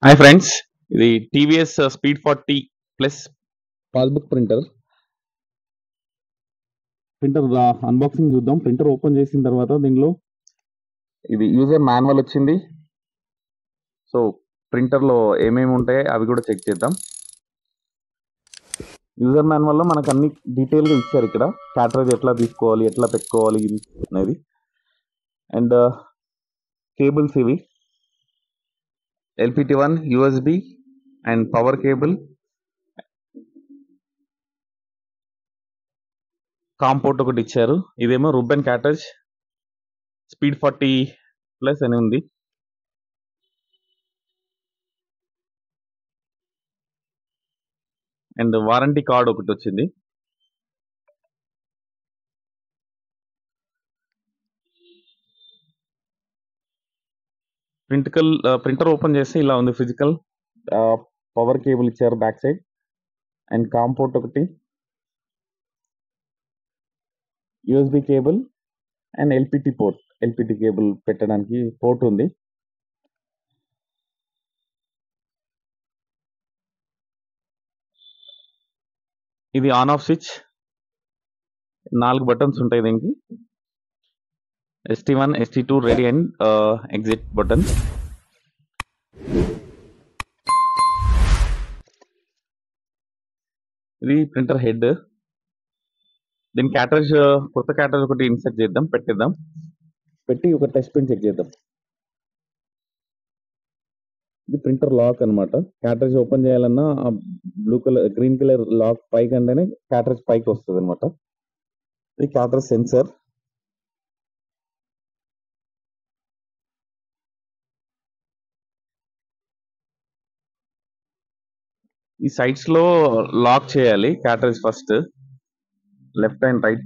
Hi friends, ఇది TVS speed 40 plus passbook printer unboxing చూద్దాం. Printer open చేసిన తర్వాత దీనిలో ఇది యూజర్ మాన్యువల్ వచ్చింది. సో ప్రింటర్లో ఏమేమి ఉంటాయి అవి కూడా చెక్ చేద్దాం. యూజర్ మాన్యువల్లో మనకు అన్ని డీటెయిల్గా ఇచ్చారు. ఇక్కడ క్యాటరేజ్ ఎట్లా తీసుకోవాలి, ఎట్లా పెట్టుకోవాలి అనేది. అండ్ కేబుల్స్ ఇవి LPT1, USB and power cable, COM port ఒకటి ఇచ్చారు. ఇదేమో రుబ్బెన్ క్యాటరేజ్ స్పీడ్ 40 ప్లస్ అని ఉంది. అండ్ వారంటీ కార్డ్ ఒకటి వచ్చింది. ప్రింటర్ ఓపెన్ చేస్తే ఇలా ఉంది ఫిజికల్. పవర్ కేబుల్ ఇచ్చారు బ్యాక్ సైడ్ అండ్ కాంపోర్ట్ ఒకటి, USB cable and LPT cable పెట్టడానికి పోర్ట్ ఉంది. ఇది ఆన్ ఆఫ్ స్విచ్, 4 బటన్స్ ఉంటాయి దీనికి. ST1, ST2 ready and exit button. ఇది ప్రింటర్ హెడ్. దీని క్యాటరేజ్, కొత్త క్యాటరేజ్ ఒకటి ఇన్సర్ట్ చేద్దాం, పెట్టి ఒక టెస్ట్ ప్రింట్ చెక్ చేద్దాం. ఇది ప్రింటర్ లాక్ అన్నమాట. క్యాటరేజ్ ఓపెన్ చేయాలన్నా గ్రీన్ కలర్ లాక్ పైకి అంటేనే క్యాటరేజ్ పైకి వస్తుంది అనమాట. ఇది క్యాటరేజ్ సెన్సర్. ఈ సైడ్స్ లో లాక్ చేయాలి క్యాటరేజ్. ఫస్ట్ లెఫ్ట్ అండ్ రైట్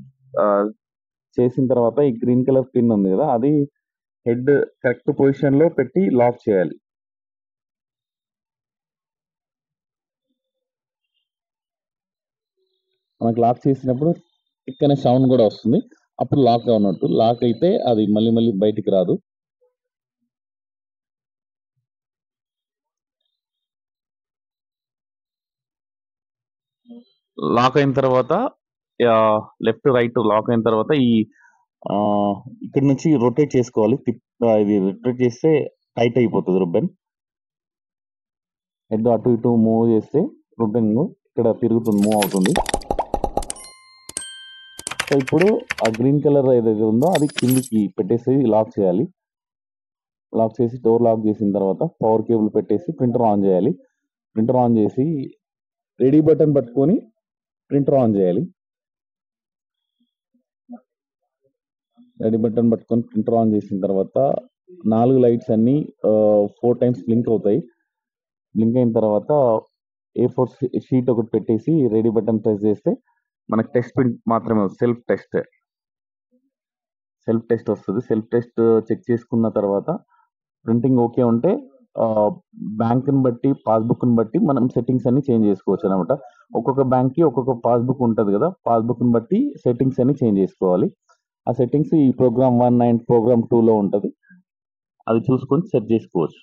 చేసిన తర్వాత ఈ గ్రీన్ కలర్ పిన్ ఉంది కదా, అది హెడ్ కరెక్ట్ పొజిషన్ లో పెట్టి లాక్ చేయాలి. మనకు లాక్ చేసినప్పుడు ఇక్కడ సౌండ్ కూడా వస్తుంది, అప్పుడు లాక్ ఉన్నట్టు. లాక్ అయితే అది మళ్ళీ బయటికి రాదు. లాక్ అయిన తర్వాత లెఫ్ట్ రైట్ లాక్ అయిన తర్వాత ఈ ఇక్కడ నుంచి రొటేట్ చేసుకోవాలి. ఇది రొటేట్ చేస్తే టైట్ అయిపోతుంది రుబ్బెన్. హెడ్ అటు ఇటు మూవ్ చేస్తే రుబ్బెన్ ఇక్కడ తిరుగుతుంది, మూవ్ అవుతుంది. సో ఇప్పుడు ఆ గ్రీన్ కలర్ ఏదైతే ఉందో అది కిందికి పెట్టేసి లాక్ చేయాలి. లాక్ చేసి డోర్ లాక్ చేసిన తర్వాత పవర్ కేబుల్ పెట్టేసి ప్రింటర్ ఆన్ చేయాలి. ప్రింటర్ ఆన్ చేసి రెడీ బటన్ పట్టుకొని ప్రింటర్ ఆన్ చేయాలి. రెడీ బటన్ పట్టుకొని ప్రింటర్ ఆన్ చేసిన తర్వాత 4 లైట్స్ అన్ని 4 టైమ్స్ బ్లింక్ అవుతాయి. బ్లింక్ అయిన తర్వాత A4 షీట్ ఒకటి పెట్టేసి రెడీ బటన్ ప్రెస్ చేస్తే మనకు టెస్ట్ ప్రింట్ మాత్రమే సెల్ఫ్ టెస్ట్ వస్తుంది. సెల్ఫ్ టెస్ట్ చెక్ చేసుకున్న తర్వాత ప్రింటింగ్ ఓకే ఉంటే బ్యాంక్ని బట్టి, పాస్బుక్ని బట్టి మనం సెట్టింగ్స్ అన్ని చేంజ్ చేసుకోవచ్చు అనమాట. ఒక్కొక్క బ్యాంక్కి ఒక్కొక్క పాస్బుక్ ఉంటుంది కదా, పాస్బుక్ని బట్టి సెట్టింగ్స్ అన్ని చేంజ్ చేసుకోవాలి. ఆ సెట్టింగ్స్ ఈ ప్రోగ్రామ్ 1 అండ్ ప్రోగ్రామ్ 2లో ఉంటుంది. అది చూసుకొని సెట్ చేసుకోవచ్చు.